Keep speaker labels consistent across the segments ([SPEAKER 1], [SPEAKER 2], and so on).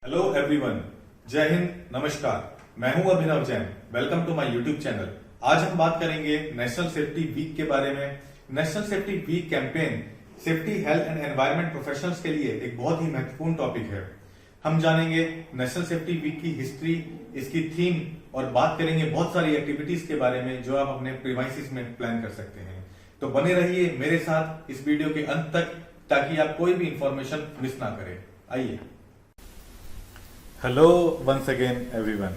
[SPEAKER 1] Hello everyone, जय हिंद, नमस्कार। मैं हूं Abhinav Jain. Welcome to my YouTube channel. आज हम बात करेंगे नेशनल सेफ्टी वीक के बारे में। National safety week campaign safety, health and environment professionals के लिए एक बहुत ही महत्वपूर्ण टॉपिक है। हम जानेंगे नेशनल सेफ्टी वीक की हिस्ट्री, इसकी थीम और बात करेंगे बहुत सारी एक्टिविटीज के बारे में जो आप अपने प्रीमाइसिस में प्लान कर सकते हैं। तो बने रहिए मेरे साथ इस वीडियो के अंत तक ताकि आप कोई भी इंफॉर्मेशन मिस ना करें। आइए। Hello once again everyone.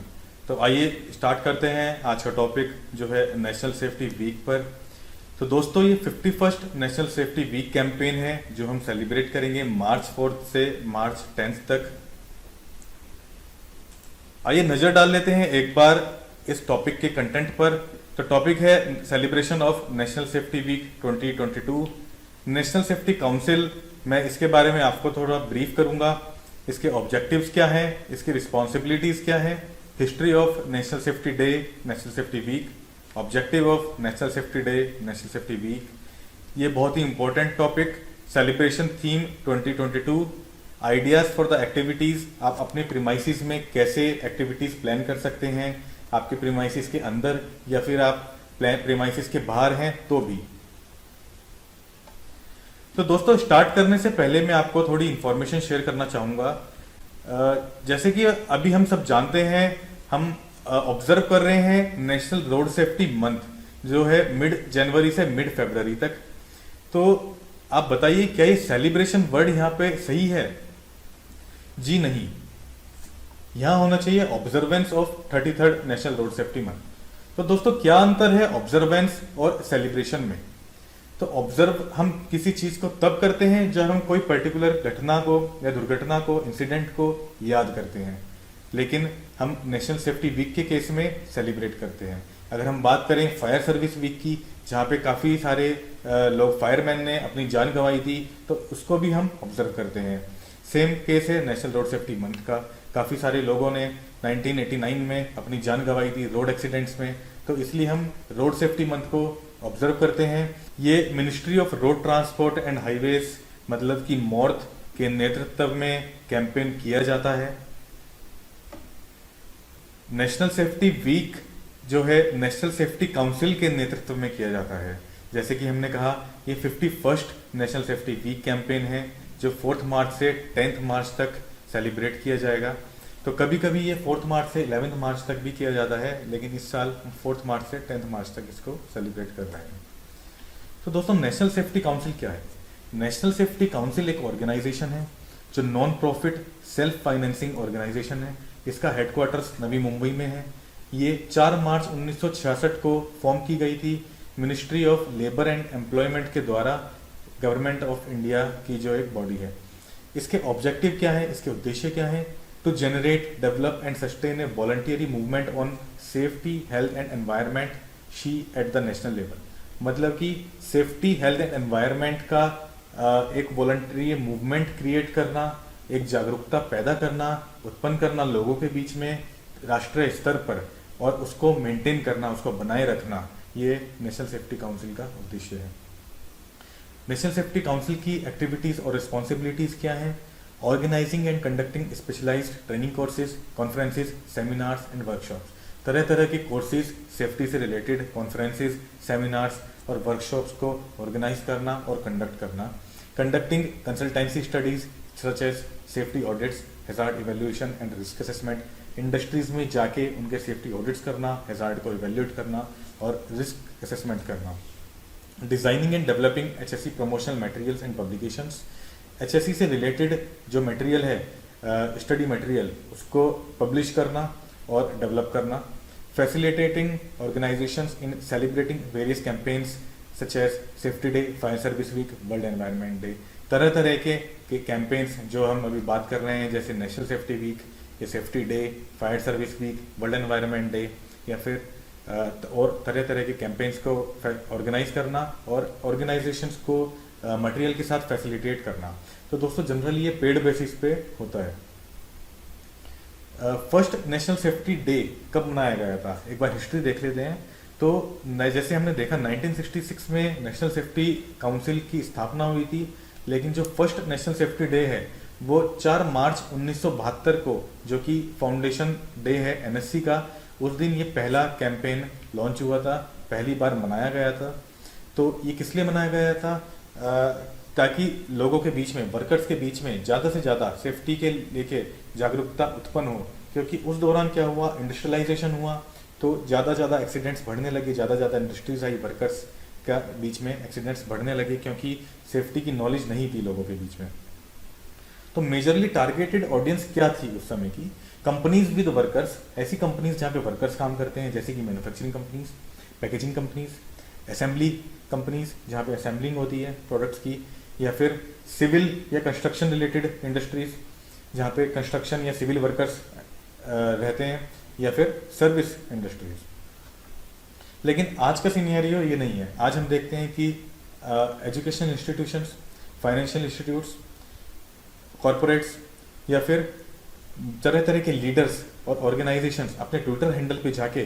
[SPEAKER 1] तो आइए स्टार्ट करते हैं आज का टॉपिक जो है नेशनल सेफ्टी वीक पर। तो दोस्तों, ये 51st national safety week campaign है जो हम सेलिब्रेट करेंगे मार्च 4 से मार्च 10 तक। आइए नजर डाल लेते हैं एक बार इस टॉपिक के कंटेंट पर। तो टॉपिक है celebration of national safety week 2022। National safety council, मैं इसके बारे में आपको थोड़ा ब्रीफ करूंगा। इसके ऑब्जेक्टिव्स क्या हैं, इसकी रिस्पॉन्सिबिलिटीज क्या है, history of national safety day, national safety week, objective of national safety day, national safety week. ये बहुत ही important topic. Celebration theme 2022, ideas for the activities. आप अपने प्रीमाइसिस में कैसे एक्टिविटीज प्लान कर सकते हैं, आपके प्रीमाइसिस के अंदर या फिर आप प्रीमाइसिस के बाहर हैं तो भी। तो दोस्तों, स्टार्ट करने से पहले मैं आपको थोड़ी इंफॉर्मेशन शेयर करना चाहूंगा। जैसे कि अभी हम सब जानते हैं, हम ऑब्जर्व कर रहे हैं नेशनल रोड सेफ्टी मंथ जो है मिड जनवरी से मिड फरवरी तक। तो आप बताइए, क्या ये सेलिब्रेशन वर्ड यहाँ पे सही है? जी नहीं, यहां होना चाहिए observance of 33rd national road safety month. तो दोस्तों, क्या अंतर है ऑब्जर्वेंस और सेलिब्रेशन में? तो ऑब्जर्व हम किसी चीज को तब करते हैं जब हम कोई पर्टिकुलर घटना को या दुर्घटना को, इंसिडेंट को याद करते हैं, लेकिन हम नेशनल सेफ्टी वीक के केस में सेलिब्रेट करते हैं। अगर हम बात करें फायर सर्विस वीक की, जहाँ पे काफी सारे लोग, फायरमैन ने अपनी जान गंवाई थी, तो उसको भी हम ऑब्जर्व करते हैं। सेम केस है नेशनल रोड सेफ्टी मंथ का। काफी सारे लोगों ने 1989 में अपनी जान गंवाई थी रोड एक्सीडेंट्स में, तो इसलिए हम रोड सेफ्टी मंथ को ऑब्जर्व करते हैं। ये ministry of road transport and highways मतलब कि मॉर्थ के नेतृत्व में कैंपेन किया जाता है। नेशनल सेफ्टी वीक जो है नेशनल सेफ्टी काउंसिल के नेतृत्व में किया जाता है। जैसे कि हमने कहा, ये 51st national safety week campaign है जो 4 मार्च से 10 मार्च तक सेलिब्रेट किया जाएगा। तो कभी कभी ये 4 मार्च से 11 मार्च तक भी किया जाता है, लेकिन इस साल 4 मार्च से 10 मार्च तक इसको सेलिब्रेट कर रहे हैं। तो दोस्तों, नेशनल सेफ्टी काउंसिल क्या है? नेशनल सेफ्टी काउंसिल एक ऑर्गेनाइजेशन है जो non profit self financing organisation है। इसका हेडक्वार्टर्स नवी मुंबई में है। ये 4 मार्च 1966 को फॉर्म की गई थी ministry of labour and employment के द्वारा। गवर्नमेंट ऑफ इंडिया की जो एक बॉडी है। इसके ऑब्जेक्टिव क्या है, इसके उद्देश्य क्या है? To generate, develop and sustain a voluntary movement on safety, health and environment SHE at the national level. मतलब कि सेफ्टी, हेल्थ एंड एनवायरनमेंट का एक वॉलंटरी मूवमेंट क्रिएट करना, एक जागरूकता पैदा करना, उत्पन्न करना लोगों के बीच में राष्ट्रीय स्तर पर, और उसको मेंटेन करना, उसको बनाए रखना, ये नेशनल सेफ्टी काउंसिल का उद्देश्य है। नेशनल सेफ्टी काउंसिल की एक्टिविटीज और रिस्पॉन्सिबिलिटीज क्या हैं? Organising and conducting specialised training courses, conferences, seminars and workshops. तरह तरह के कोर्सेज, सेफ्टी से रिलेटेड कॉन्फ्रेंसेज, सेमिनार्स और वर्कशॉप्स को ऑर्गेनाइज करना और कंडक्ट करना। Conducting consultancy studies such as safety audits, hazard evaluation and risk assessment. Industries में जाके उनके सेफ्टी ऑडिट्स करना, हैजार्ड को इवैल्यूएट करना और रिस्क असेसमेंट करना। Designing and developing HSE promotional materials and publications. HSE से रिलेटेड जो मटेरियल है, स्टडी मटेरियल, उसको पब्लिश करना और डेवलप करना। Facilitating organisations in celebrating various campaigns such as safety day, fire service week, world environment day. तरह तरह के कैंपेन्स जो हम अभी बात कर रहे हैं, जैसे नेशनल सेफ्टी वीक, या safety day, fire service week, world environment day, या फिर और तरह तरह के कैंपेन्स को ऑर्गेनाइज करना और ऑर्गेनाइजेशंस को मटेरियल के साथ फैसिलिटेट करना। तो दोस्तों, जनरली ये पेड बेसिस पे होता है। फर्स्ट नेशनल सेफ्टी डे कब मनाया गया था, एक बार हिस्ट्री देख लेते हैं। तो जैसे हमने देखा 1966 में नेशनल सेफ्टी काउंसिल की स्थापना हुई थी, लेकिन जो फर्स्ट नेशनल सेफ्टी डे है वो 4 मार्च 1972 को, जो कि फाउंडेशन डे है एनएससी का, उस दिन ये पहला कैंपेन लॉन्च हुआ था, पहली बार मनाया गया था। तो ये किस लिए मनाया गया था? ताकि लोगों के बीच में, वर्कर्स के बीच में ज़्यादा से ज़्यादा सेफ्टी के लेके जागरूकता उत्पन्न हो, क्योंकि उस दौरान क्या हुआ, इंडस्ट्रियलाइजेशन हुआ, तो ज़्यादा एक्सीडेंट्स बढ़ने लगे, ज़्यादा इंडस्ट्रीज आई, वर्कर्स का बीच में एक्सीडेंट्स बढ़ने लगे, क्योंकि सेफ्टी की नॉलेज नहीं थी लोगों के बीच में। तो मेजरली टारगेटेड ऑडियंस क्या थी उस समय की? कंपनीज विद वर्कर्स, ऐसी कंपनीज जहाँ पे वर्कर्स काम करते हैं, जैसे कि manufacturing companies, packaging companies, assembly companies जहाँ पे असेंबलिंग होती है प्रोडक्ट्स की, या फिर सिविल या कंस्ट्रक्शन रिलेटेड इंडस्ट्रीज जहाँ पे कंस्ट्रक्शन या सिविल वर्कर्स रहते हैं, या फिर सर्विस इंडस्ट्रीज। लेकिन आज का सिनेरियो ये नहीं है। आज हम देखते हैं कि educational institutions, financial institutes, corporates, या फिर तरह तरह के लीडर्स और ऑर्गेनाइजेशंस अपने ट्विटर हैंडल पे जाके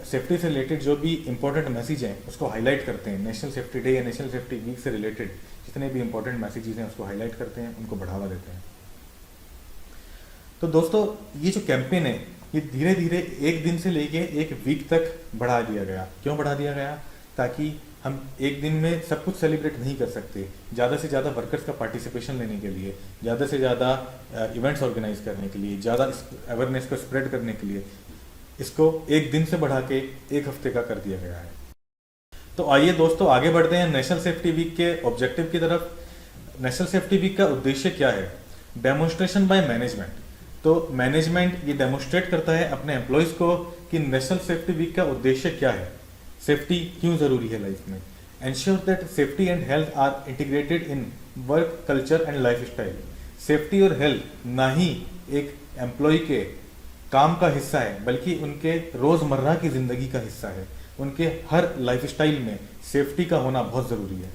[SPEAKER 1] सेफ्टी से रिलेटेड जो भी इंपॉर्टेंट मैसेज हैं उसको हाईलाइट करते हैं। नेशनल सेफ्टी डे या नेशनल सेफ्टी वीक से रिलेटेड जितने भी इंपॉर्टेंट मैसेजेस हैं उसको हाईलाइट करते हैं, उनको बढ़ावा देते हैं। तो दोस्तों, ये जो कैंपेन है ये धीरे धीरे एक दिन से लेके एक वीक तक बढ़ा दिया गया। क्यों बढ़ा दिया गया? ताकि हम एक दिन में सब कुछ सेलिब्रेट नहीं कर सकते। ज़्यादा से ज़्यादा वर्कर्स का पार्टिसिपेशन लेने के लिए, ज़्यादा से ज़्यादा इवेंट्स ऑर्गेनाइज करने के लिए, ज़्यादा अवेयरनेस को स्प्रेड करने के लिए इसको एक दिन से बढ़ा के एक हफ्ते का कर दिया गया है। तो आइए दोस्तों आगे बढ़ते हैं नेशनल सेफ्टी वीक के ऑब्जेक्टिव की तरफ। नेशनल सेफ्टी वीक का उद्देश्य क्या है? Demonstration by management. तो मैनेजमेंट ये डेमोन्स्ट्रेट करता है अपने एम्प्लॉयज को कि नेशनल सेफ्टी वीक का उद्देश्य क्या है, सेफ्टी क्यों जरूरी है लाइफ में। Ensure that safety and health are integrated in work culture and lifestyle. Safety और हेल्थ ना ही एक एम्प्लॉय के काम का हिस्सा है, बल्कि उनके रोजमर्रा की जिंदगी का हिस्सा है। उनके हर लाइफ स्टाइल में सेफ्टी का होना बहुत जरूरी है।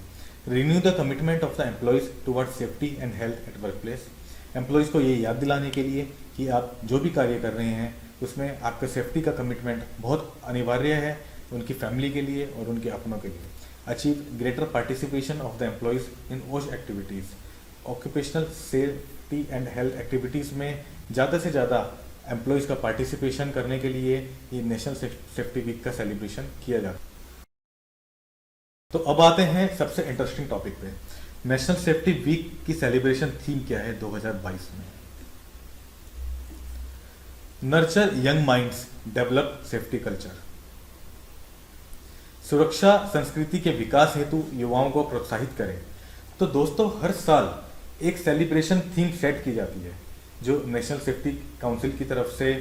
[SPEAKER 1] Renew the commitment of the employees towards safety and health at work place. Employees को ये याद दिलाने के लिए कि आप जो भी कार्य कर रहे हैं उसमें आपका सेफ्टी का कमिटमेंट बहुत अनिवार्य है, उनकी फैमिली के लिए और उनके अपनों के लिए। Achieve greater participation of the employees in those activities. Occupational safety and health activities में ज़्यादा से ज़्यादा एम्प्लॉयज का पार्टिसिपेशन करने के लिए ये नेशनल सेफ्टी वीक का सेलिब्रेशन किया जाता है। तो अब आते हैं सबसे इंटरेस्टिंग टॉपिक पे। नेशनल सेफ्टी वीक की सेलिब्रेशन थीम क्या है 2022 में? Nurture young minds, develop safety culture. सुरक्षा संस्कृति के विकास हेतु युवाओं को प्रोत्साहित करें। तो दोस्तों, हर साल एक सेलिब्रेशन थीम सेट की जाती है जो नेशनल सेफ्टी काउंसिल की तरफ से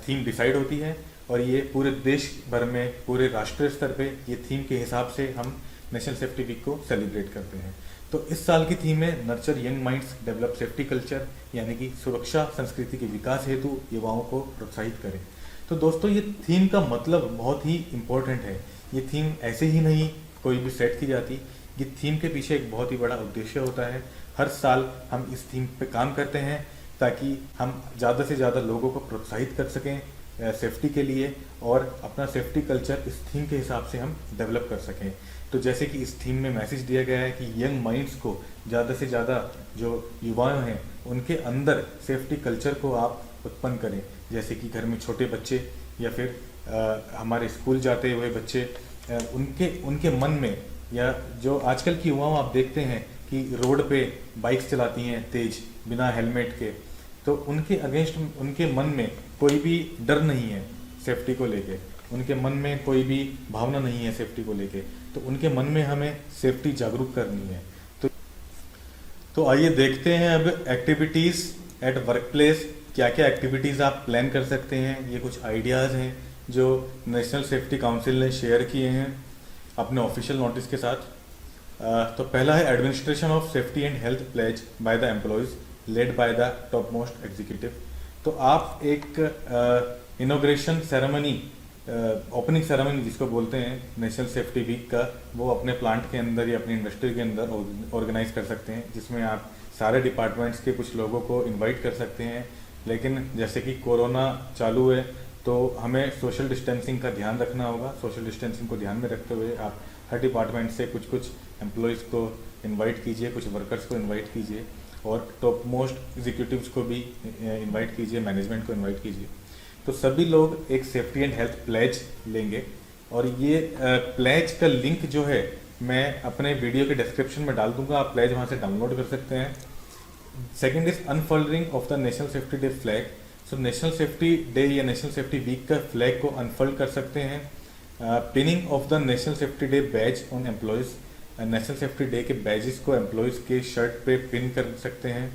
[SPEAKER 1] थीम डिसाइड होती है, और ये पूरे देश भर में, पूरे राष्ट्रीय स्तर पे ये थीम के हिसाब से हम नेशनल सेफ्टी वीक को सेलिब्रेट करते हैं। तो इस साल की थीम है nurture young minds, develop safety culture, यानी कि सुरक्षा संस्कृति के विकास हेतु युवाओं को प्रोत्साहित करें। तो दोस्तों, ये थीम का मतलब बहुत ही इम्पोर्टेंट है। ये थीम ऐसे ही नहीं कोई भी सेट की जाती, ये थीम के पीछे एक बहुत ही बड़ा उद्देश्य होता है। हर साल हम इस थीम पे काम करते हैं ताकि हम ज़्यादा से ज़्यादा लोगों को प्रोत्साहित कर सकें सेफ्टी के लिए, और अपना सेफ्टी कल्चर इस थीम के हिसाब से हम डेवलप कर सकें। तो जैसे कि इस थीम में मैसेज दिया गया है कि यंग माइंड्स को, ज़्यादा से ज़्यादा जो युवा हैं उनके अंदर सेफ्टी कल्चर को आप उत्पन्न करें। जैसे कि घर में छोटे बच्चे या फिर हमारे स्कूल जाते हुए बच्चे, उनके मन में, या जो आजकल की युवाओं आप देखते हैं कि रोड पे बाइक्स चलाती हैं तेज बिना हेलमेट के, तो उनके अगेंस्ट उनके मन में कोई भी डर नहीं है सेफ्टी को लेके, उनके मन में कोई भी भावना नहीं है सेफ्टी को लेके। तो उनके मन में हमें सेफ्टी जागरूक करनी है। तो आइए देखते हैं अब एक्टिविटीज़ एट वर्क प्लेस। क्या क्या एक्टिविटीज़ आप प्लान कर सकते हैं, ये कुछ आइडियाज़ हैं जो नेशनल सेफ्टी काउंसिल ने शेयर किए हैं अपने ऑफिशियल नोटिस के साथ। तो पहला है administration of safety and health pledge by the employees led by the topmost executive. तो आप एक इनॉग्रेशन सेरेमनी, ओपनिंग सेरेमनी जिसको बोलते हैं नेशनल सेफ्टी वीक का, वो अपने प्लांट के अंदर या अपनी इंडस्ट्री के अंदर ऑर्गेनाइज कर सकते हैं, जिसमें आप सारे डिपार्टमेंट्स के कुछ लोगों को इनवाइट कर सकते हैं। लेकिन जैसे कि कोरोना चालू है तो हमें सोशल डिस्टेंसिंग का ध्यान रखना होगा। सोशल डिस्टेंसिंग को ध्यान में रखते हुए आप हर डिपार्टमेंट से कुछ कुछ एम्प्लॉयज़ को इनवाइट कीजिए, कुछ वर्कर्स को इनवाइट कीजिए, और टॉप मोस्ट एग्जीक्यूटिव्स को भी इनवाइट कीजिए, मैनेजमेंट को इनवाइट कीजिए। तो सभी लोग एक सेफ्टी एंड हेल्थ प्लेज लेंगे और ये प्लेज का लिंक जो है मैं अपने वीडियो के डिस्क्रिप्शन में डाल दूंगा, आप प्लेज वहाँ से डाउनलोड कर सकते हैं। Second is unfolding of the national safety day flag. So national safety day या नेशनल सेफ्टी वीक का फ्लैग को अनफोल्ड कर सकते हैं। Pinning of the national safety day badge on employees, national safety day के बैजेस को employees के shirt पे पिन कर सकते हैं।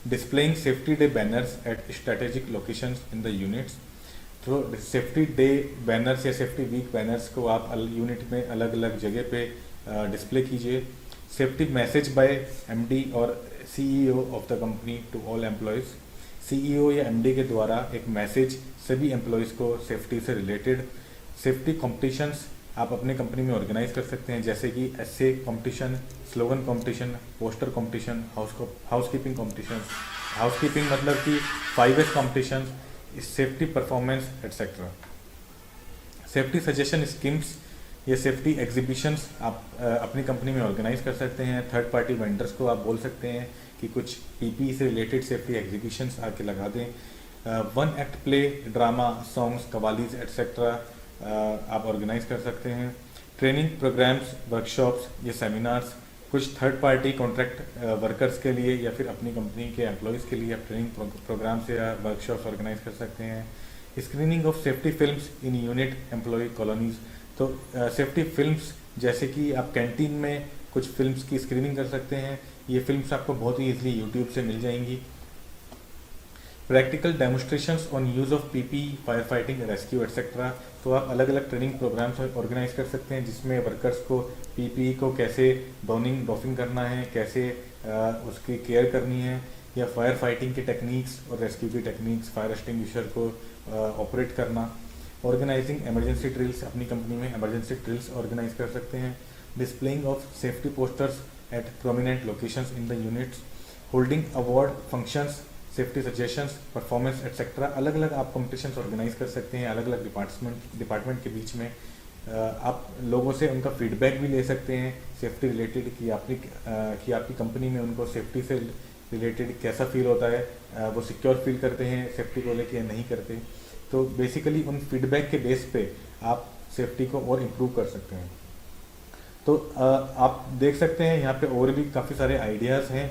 [SPEAKER 1] Displaying safety day banners at strategic locations in the units. तो सेफ्टी डे बैनर्स या सेफ्टी वीक बैनर्स को आप यूनिट में अलग अलग जगह पे डिस्प्ले कीजिए। सेफ्टी मैसेज बाय एमडी और CEO of the company to all employees. CEO या एमडी के द्वारा एक मैसेज सभी एम्प्लॉयज को सेफ्टी से रिलेटेड। सेफ्टी कॉम्पिटिशन्स आप अपने कंपनी में ऑर्गेनाइज कर सकते हैं, जैसे कि essay competition, slogan competition, poster competition, housekeeping competition. Housekeeping मतलब कि 5S competition, safety performance etcetera. Safety suggestion schemes या सेफ्टी एग्जीबिशंस आप अपनी कंपनी में ऑर्गेनाइज कर सकते हैं। थर्ड पार्टी वेंडर्स को आप बोल सकते हैं कि कुछ पीपी से रिलेटेड सेफ्टी एग्जीबिशंस आके लगा दें। One act play, drama, songs, qawwalis etcetera आप ऑर्गेनाइज कर सकते हैं। ट्रेनिंग प्रोग्राम्स, वर्कशॉप्स या सेमिनार्स, कुछ थर्ड पार्टी कॉन्ट्रैक्ट वर्कर्स के लिए या फिर अपनी कंपनी के एम्प्लॉयज़ के लिए आप ट्रेनिंग प्रोग्राम्स या वर्कशॉप्स ऑर्गेनाइज कर सकते हैं। Screening of safety films in unit employee colonies. तो सेफ्टी फिल्म्स जैसे कि आप कैंटीन में कुछ फिल्म्स की स्क्रीनिंग कर सकते हैं, ये फिल्म्स आपको बहुत ही ईजिली यूट्यूब से मिल जाएंगी। Practical demonstrations on use of PP, fire fighting, rescue etcetera. तो आप अलग अलग ट्रेनिंग प्रोग्राम्स ऑर्गेनाइज कर सकते हैं जिसमें वर्कर्स को पीपी को कैसे डॉफिंग करना है, कैसे उसकी केयर करनी है, या फायर फाइटिंग की टेक्निक्स और रेस्क्यू की टेक्निक्स, फायर एक्सटिंग्विशर को ऑपरेट करना। ऑर्गेनाइजिंग इमरजेंसी ड्रिल्स, अपनी कंपनी में इमरजेंसी ड्रिल्स ऑर्गेनाइज कर सकते हैं। Displaying of safety posters at prominent locations in the units. Holding award functions, safety suggestions, performance etcetera. अलग अलग आप कॉम्पिटिशन्स ऑर्गेनाइज कर सकते हैं अलग अलग डिपार्टमेंट के बीच में। आप लोगों से उनका फीडबैक भी ले सकते हैं सेफ्टी रिलेटेड कि आपकी कंपनी में उनको सेफ्टी से रिलेटेड कैसा फील होता है, वो सिक्योर फील करते हैं सेफ्टी को लेके या नहीं करते। तो बेसिकली उन फीडबैक के बेस पे आप सेफ्टी को और इम्प्रूव कर सकते हैं। तो आप देख सकते हैं यहाँ पे और भी काफ़ी सारे आइडियाज़ हैं।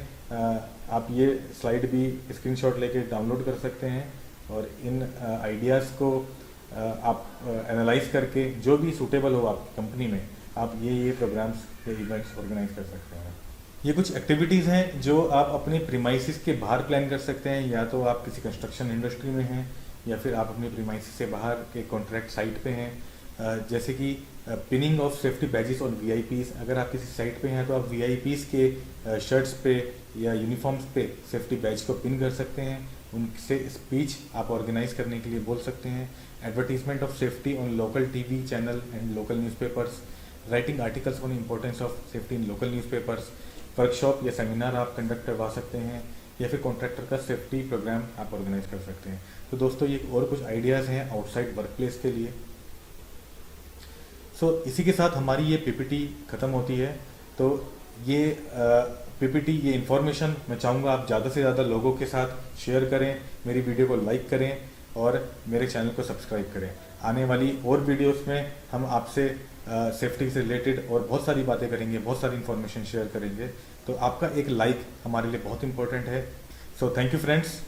[SPEAKER 1] आप ये स्लाइड भी स्क्रीनशॉट लेके डाउनलोड कर सकते हैं और इन आइडियाज़ को आप एनालाइज करके जो भी सूटेबल हो आपकी कंपनी में आप ये प्रोग्राम्स या इवेंट्स ऑर्गेनाइज कर सकते हैं। ये कुछ एक्टिविटीज़ हैं जो आप अपने प्रीमाइसिस के बाहर प्लान कर सकते हैं, या तो आप किसी कंस्ट्रक्शन इंडस्ट्री में हैं या फिर आप अपने प्रीमाइसिस से बाहर के कॉन्ट्रैक्ट साइट पे हैं। जैसे कि pinning of safety badges on VIPs. अगर आप किसी साइट पे हैं तो आप वीआईपीज के शर्ट्स पे या यूनिफॉर्म्स पे सेफ्टी बैज को पिन कर सकते हैं, उनसे स्पीच आप ऑर्गेनाइज करने के लिए बोल सकते हैं। Advertisement of safety on local TV channel and local newspapers. Writing articles on importance of safety in local newspapers. Workshop या सेमिनार आप कंडक्ट करवा सकते हैं, या फिर कॉन्ट्रैक्टर का सेफ्टी प्रोग्राम आप ऑर्गेनाइज कर सकते हैं। तो दोस्तों ये और कुछ आइडियाज़ हैं आउटसाइड वर्क प्लेस के लिए। सो इसी के साथ हमारी ये पीपीटी ख़त्म होती है। तो ये पीपीटी, ये इन्फॉर्मेशन मैं चाहूँगा आप ज़्यादा से ज़्यादा लोगों के साथ शेयर करें, मेरी वीडियो को लाइक करें और मेरे चैनल को सब्सक्राइब करें। आने वाली और वीडियोस में हम आपसे सेफ्टी से रिलेटेड और बहुत सारी बातें करेंगे, बहुत सारी इन्फॉर्मेशन शेयर करेंगे। तो आपका एक लाइक हमारे लिए बहुत इंपॉर्टेंट है। So thank you friends.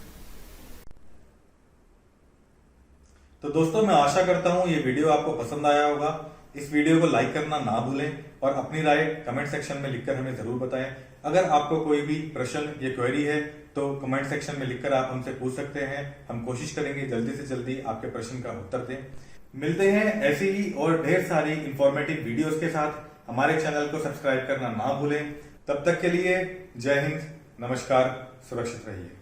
[SPEAKER 1] तो दोस्तों मैं आशा करता हूँ ये वीडियो आपको पसंद आया होगा। इस वीडियो को लाइक करना ना भूलें और अपनी राय कमेंट सेक्शन में लिखकर हमें जरूर बताएं। अगर आपको कोई भी प्रश्न या क्वेरी है तो कमेंट सेक्शन में लिखकर आप हमसे पूछ सकते हैं। हम कोशिश करेंगे जल्दी से जल्दी आपके प्रश्न का उत्तर दें। मिलते हैं ऐसी ही और ढेर सारी इंफॉर्मेटिव वीडियोस के साथ। हमारे चैनल को सब्सक्राइब करना ना भूलें। तब तक के लिए जय हिंद, नमस्कार, सुरक्षित रहिए।